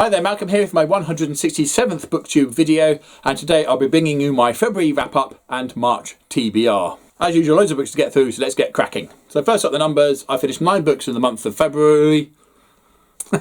Hi there, Malcolm here with my 167th Booktube video, and today I'll be bringing you my February wrap-up and March TBR. As usual, loads of books to get through, so let's get cracking. So first up the numbers, I finished 9 books in the month of February.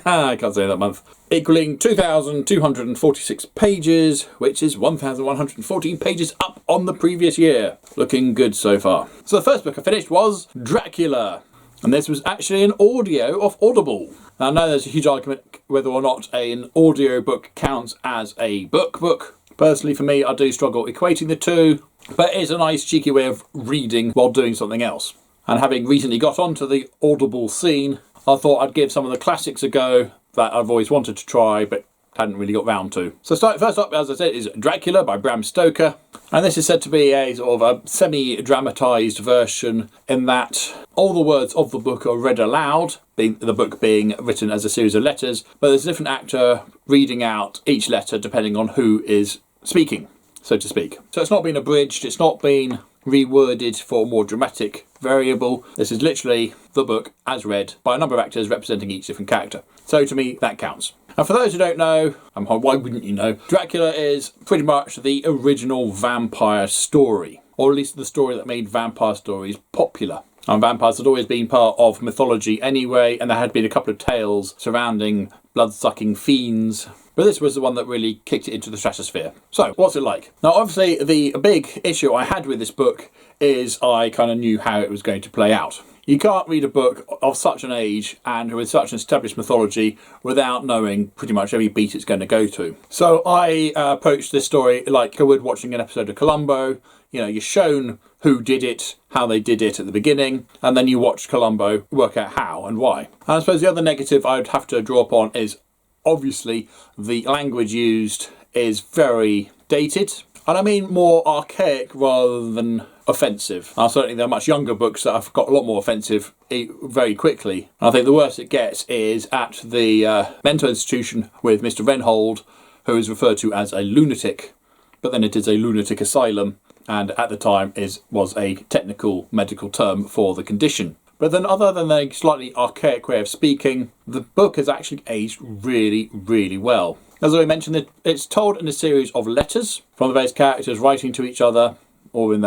I can't say that month. Equaling 2,246 pages, which is 1,114 pages up on the previous year. Looking good so far. So the first book I finished was Dracula. And this was actually an audio of Audible. Now I know there's a huge argument whether or not an audio book counts as a book. Personally for me, I do struggle equating the two, but it is a nice cheeky way of reading while doing something else. And having recently got onto the Audible scene, I thought I'd give some of the classics a go that I've always wanted to try but hadn't really got round to. So first up, as I said, is Dracula by Bram Stoker. And this is said to be a sort of a semi-dramatised version in that all the words of the book are read aloud, the book being written as a series of letters, but there's a different actor reading out each letter depending on who is speaking, so to speak. So it's not been abridged, it's not been reworded for a more dramatic variable. This is literally the book as read by a number of actors representing each different character. So to me, that counts. And for those who don't know, and why wouldn't you know, Dracula is pretty much the original vampire story, or at least the story that made vampire stories popular. And vampires had always been part of mythology anyway, and there had been a couple of tales surrounding blood-sucking fiends, but this was the one that really kicked it into the stratosphere. So, what's it like? Now, obviously, the big issue I had with this book is I kind of knew how it was going to play out. You can't read a book of such an age and with such an established mythology without knowing pretty much every beat it's going to go to. So I approached this story like I would watching an episode of Columbo. You know, you're shown who did it, how they did it at the beginning, and then you watch Columbo work out how and why. And I suppose the other negative I'd have to draw upon is obviously the language used is very dated. And I mean more archaic rather than offensive. Certainly there are much younger books that have got a lot more offensive very quickly. And I think the worst it gets is at the mental institution with Mr. Renhold, who is referred to as a lunatic, but then it is a lunatic asylum, and at the time was a technical medical term for the condition. But then other than a slightly archaic way of speaking, the book has actually aged really, really well. As I mentioned, it's told in a series of letters from the various characters writing to each other or in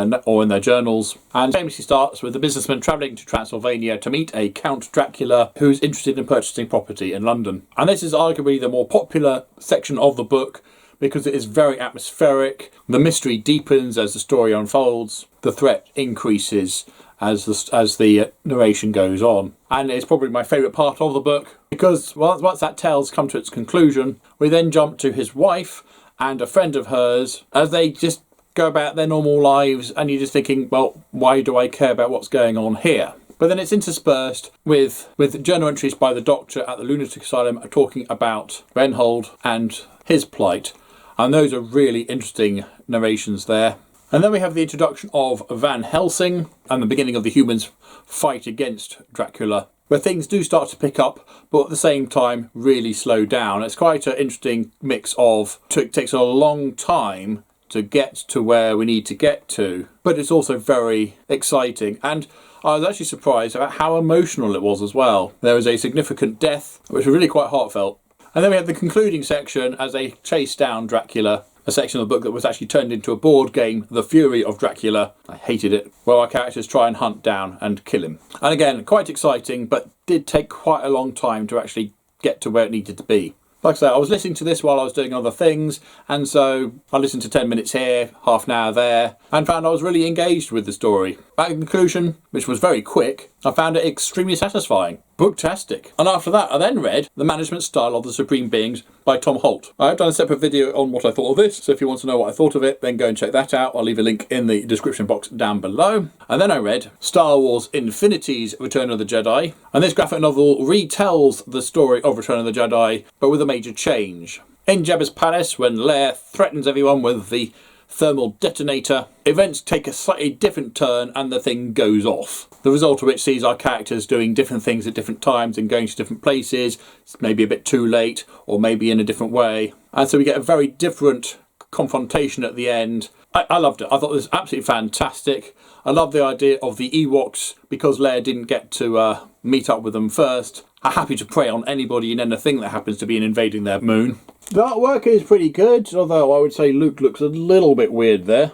their journals, and famously starts with a businessman travelling to Transylvania to meet a Count Dracula who's interested in purchasing property in London. And this is arguably the more popular section of the book because it is very atmospheric. The mystery deepens as the story unfolds. The threat increases as the narration goes on. And it's probably my favourite part of the book because once that tale's come to its conclusion, we then jump to his wife and a friend of hers as they just go about their normal lives, and you're just thinking, well, why do I care about what's going on here? But then it's interspersed with journal entries by the doctor at the lunatic asylum talking about Renhold and his plight. And those are really interesting narrations there. And then we have the introduction of Van Helsing and the beginning of the humans' fight against Dracula, where things do start to pick up, but at the same time really slow down. It's quite an interesting mix of, it takes a long time to get to where we need to get to, but it's also very exciting. And I was actually surprised about how emotional it was as well. There was a significant death, which was really quite heartfelt. And then we have the concluding section as they chase down Dracula, a section of the book that was actually turned into a board game, The Fury of Dracula. I hated it. Where our characters try and hunt down and kill him. And again, quite exciting, but did take quite a long time to actually get to where it needed to be. Like I said, I was listening to this while I was doing other things, and so I listened to 10 minutes here, half an hour there, and found I was really engaged with the story. At the conclusion, which was very quick, I found it extremely satisfying. Booktastic. And after that, I then read The Management Style of the Supreme Beings by Tom Holt. I've done a separate video on what I thought of this, so if you want to know what I thought of it, then go and check that out. I'll leave a link in the description box down below. And then I read Star Wars Infinity's Return of the Jedi, and this graphic novel retells the story of Return of the Jedi, but with a major change. In Jabba's palace, when Leia threatens everyone with the thermal detonator, events take a slightly different turn and the thing goes off. The result of which sees our characters doing different things at different times and going to different places, maybe a bit too late or maybe in a different way. And so we get a very different confrontation at the end. I loved it. I thought it was absolutely fantastic. I love the idea of the Ewoks, because Leia didn't get to meet up with them first, are happy to prey on anybody and anything that happens to be invading their moon. The artwork is pretty good, although I would say Luke looks a little bit weird there.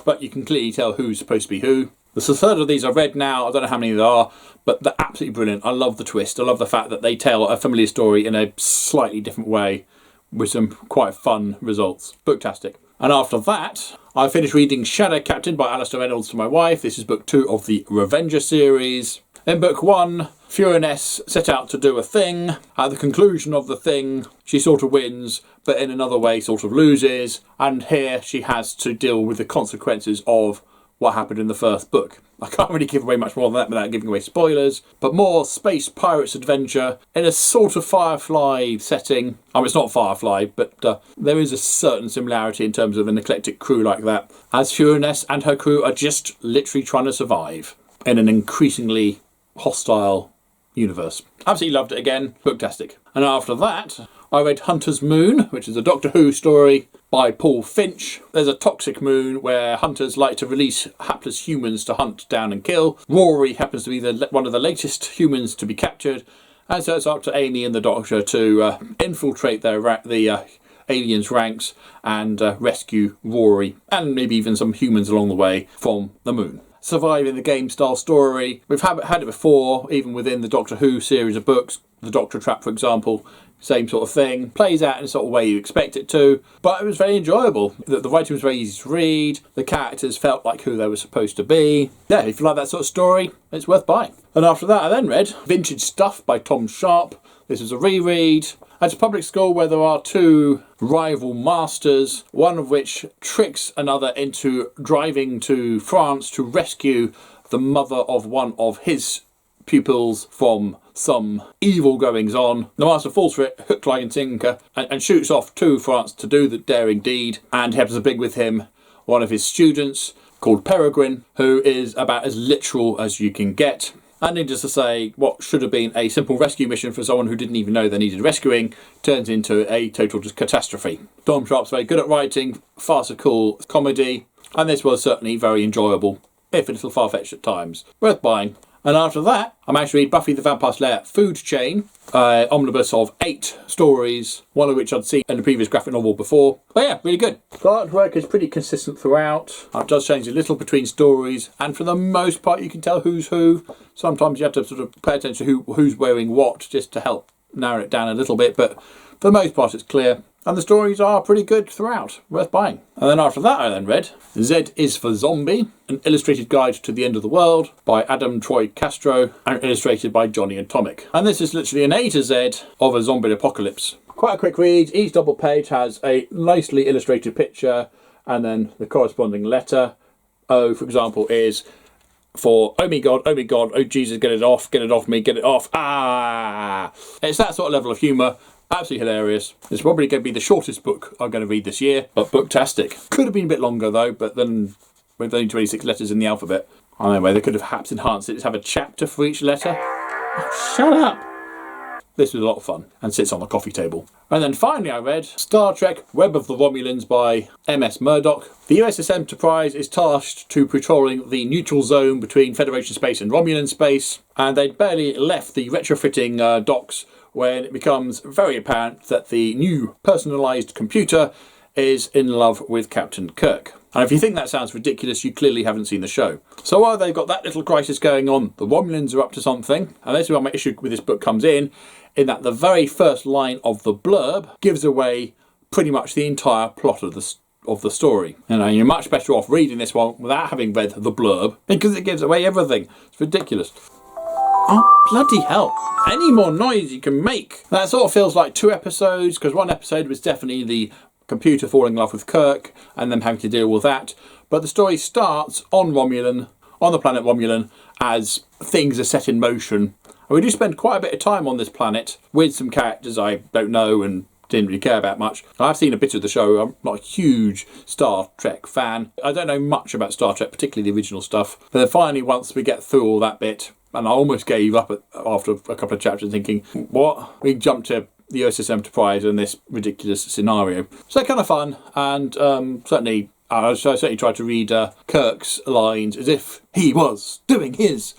But you can clearly tell who's supposed to be who. The third of these I've read now. I don't know how many there are, but they're absolutely brilliant. I love the twist. I love the fact that they tell a familiar story in a slightly different way with some quite fun results. Booktastic. And after that, I finished reading Shadow Captain by Alistair Reynolds to my wife. This is book 2 of the Revenger series. In book 1, Furioness set out to do a thing. At the conclusion of the thing, she sort of wins, but in another way sort of loses. And here she has to deal with the consequences of what happened in the first book. I can't really give away much more than that without giving away spoilers, but more space pirates adventure in a sort of Firefly setting. I mean, it's not Firefly, but there is a certain similarity in terms of an eclectic crew like that, as Furioness and her crew are just literally trying to survive in an increasingly hostile universe. Absolutely loved it again. Booktastic. And after that, I read Hunter's Moon, which is a Doctor Who story by Paul Finch. There's a toxic moon where hunters like to release hapless humans to hunt down and kill. Rory happens to be one of the latest humans to be captured, and so it's up to Amy and the Doctor to infiltrate the aliens' ranks and rescue Rory, and maybe even some humans along the way, from the moon. Surviving the game style story. We've had it before, even within the Doctor Who series of books. The Doctor Trap, for example, same sort of thing. Plays out in a sort of way you expect it to, but it was very enjoyable. The writing was very easy to read. The characters felt like who they were supposed to be. Yeah, if you like that sort of story, it's worth buying. And after that, I then read Vintage Stuff by Tom Sharp. This is a reread. At a public school where there are 2 rival masters, one of which tricks another into driving to France to rescue the mother of one of his pupils from some evil goings on. The master falls for it, hook, line and sinker, and shoots off to France to do the daring deed, and happens to bring with him one of his students called Peregrine, who is about as literal as you can get. And needless to say, what should have been a simple rescue mission for someone who didn't even know they needed rescuing turns into a total catastrophe. Tom Sharp's very good at writing, farcical comedy, and this was certainly very enjoyable, if a little far-fetched at times. Worth buying. And after that, I managed to read Buffy the Vampire Slayer Food Chain, omnibus of 8 stories, one of which I'd seen in the previous graphic novel before. But yeah, really good. The artwork is pretty consistent throughout. It does change a little between stories, and for the most part you can tell who's who. Sometimes you have to sort of pay attention to who's wearing what, just to help narrow it down a little bit, but for the most part it's clear. And the stories are pretty good throughout, worth buying. And then after that I then read Z is for Zombie, an illustrated guide to the end of the world by Adam Troy Castro and illustrated by Johnny Atomic. And this is literally an A to Z of a zombie apocalypse. Quite a quick read. Each double page has a nicely illustrated picture and then the corresponding letter. O, for example, is for oh me god, oh Jesus, get it off me, get it off, ah! It's that sort of level of humour. Absolutely hilarious. It's probably going to be the shortest book I'm going to read this year, but booktastic. Could have been a bit longer though, but then with only 26 letters in the alphabet. Anyway, they could have perhaps enhanced it. Just have a chapter for each letter. Oh, shut up! This was a lot of fun and sits on the coffee table. And then finally I read Star Trek Web of the Romulans by M.S. Murdoch. The USS Enterprise is tasked to patrolling the neutral zone between Federation space and Romulan space, and they'd barely left the retrofitting docks when it becomes very apparent that the new personalised computer is in love with Captain Kirk. And if you think that sounds ridiculous, you clearly haven't seen the show. So while they've got that little crisis going on, the Romulans are up to something, and this is where my issue with this book comes in that the very first line of the blurb gives away pretty much the entire plot of the story. You know, you're much better off reading this one without having read the blurb, because it gives away everything. It's ridiculous. Oh, bloody hell. Any more noise you can make. That sort of feels like 2 episodes, because one episode was definitely the computer falling in love with Kirk and them having to deal with that. But the story starts on Romulan, on the planet Romulan, as things are set in motion. And we do spend quite a bit of time on this planet with some characters I don't know and didn't really care about much. I've seen a bit of the show. I'm not a huge Star Trek fan. I don't know much about Star Trek, particularly the original stuff. But then finally, once we get through all that bit, and I almost gave up after a couple of chapters thinking, what? We jumped to the USS Enterprise in this ridiculous scenario. So they're kind of fun, and certainly I certainly tried to read Kirk's lines as if he was doing his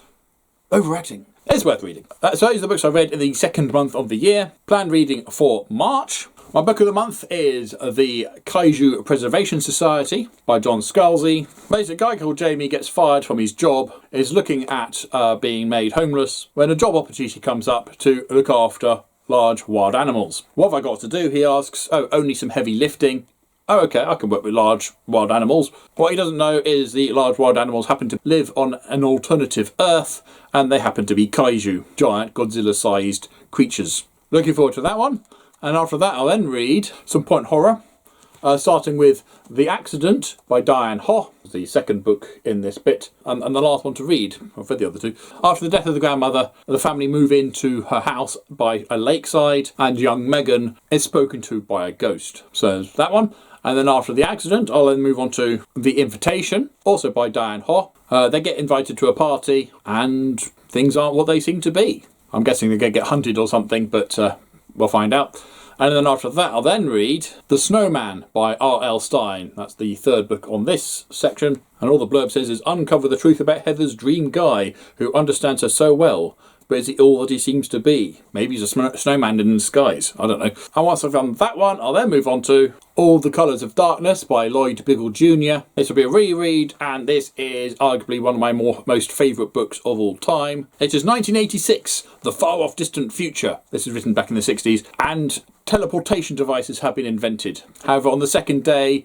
overacting. It's worth reading. So these are the books I read in the second month of the year. Planned reading for March. My book of the month is The Kaiju Preservation Society by John Scalzi. Basically, a guy called Jamie gets fired from his job, is looking at being made homeless, when a job opportunity comes up to look after large wild animals. What have I got to do, he asks. Oh, only some heavy lifting. Oh, okay, I can work with large wild animals. What he doesn't know is the large wild animals happen to live on an alternative Earth, and they happen to be kaiju, giant Godzilla-sized creatures. Looking forward to that one. And after that, I'll then read some point horror, starting with The Accident by Diane Ho, the second book in this bit, and the last one to read. I've read the other two. After the death of the grandmother, the family move into her house by a lakeside, and young Megan is spoken to by a ghost. So that one. And then after The Accident, I'll then move on to The Invitation, also by Diane Ho. They get invited to a party, and things aren't what they seem to be. I'm guessing they're going to get hunted or something, but we'll find out. And then after that, I'll then read The Snowman by R.L. Stein. That's the third book on this section. And all the blurb says is, uncover the truth about Heather's dream guy who understands her so well. But is he all that he seems to be? Maybe he's a snowman in disguise. I don't know. And once I've done that one, I'll then move on to All the Colours of Darkness by Lloyd Biggle Jr. This will be a reread, and this is arguably one of my most favourite books of all time. It is 1986, The Far Off Distant Future. This is written back in the 60s, and teleportation devices have been invented. However, on the second day,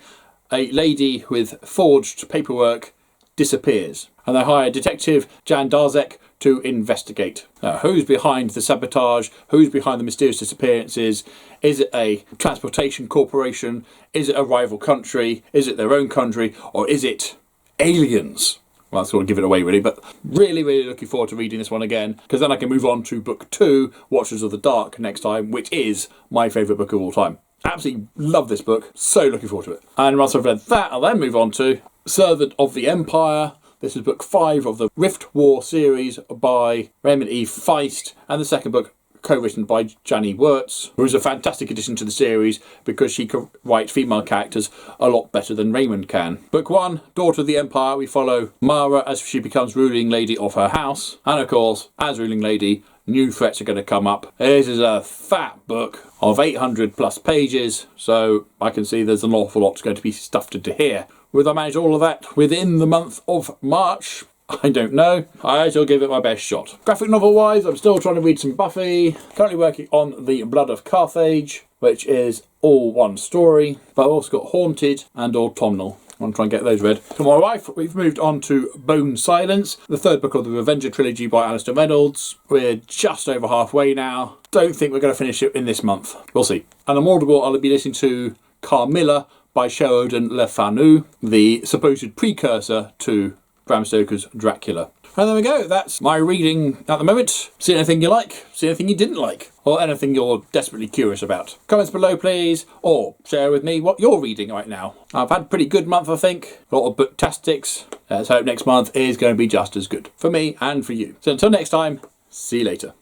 a lady with forged paperwork disappears, and they hire Detective Jan Darzek to investigate. Who's behind the sabotage? Who's behind the mysterious disappearances? Is it a transportation corporation? Is it a rival country? Is it their own country? Or is it aliens? Well, that's sort of give it away really, but really, really looking forward to reading this one again, because then I can move on to book 2, Watchers of the Dark, next time, which is my favourite book of all time. Absolutely love this book, so looking forward to it. And once I've read that, I'll then move on to Servant of the Empire. This is book 5 of the Rift War series by Raymond E. Feist, and the second book co-written by Janie Wirtz, who is a fantastic addition to the series because she can write female characters a lot better than Raymond can. Book 1, Daughter of the Empire, we follow Mara as she becomes ruling lady of her house, and of course, as ruling lady, new threats are going to come up. This is a fat book of 800 plus pages, so I can see there's an awful lot going to be stuffed into here. Will I manage all of that within the month of March? I don't know. I shall give it my best shot. Graphic novel wise, I'm still trying to read some Buffy. Currently working on The Blood of Carthage, which is all one story. But I've also got Haunted and Autumnal. I want to try and get those read. For my wife, we've moved on to Bone Silence, the third book of the Revenger trilogy by Alistair Reynolds. We're just over halfway now. Don't think we're going to finish it in this month. We'll see. And on Audible, I'll be listening to Carmilla by Sheridan Le Fanu, the supposed precursor to Bram Stoker's Dracula. And there we go, that's my reading at the moment. See anything you like, see anything you didn't like, or anything you're desperately curious about. Comments below please, or share with me what you're reading right now. I've had a pretty good month, I think. A lot of booktastics. Let's hope next month is going to be just as good for me and for you. So until next time, see you later.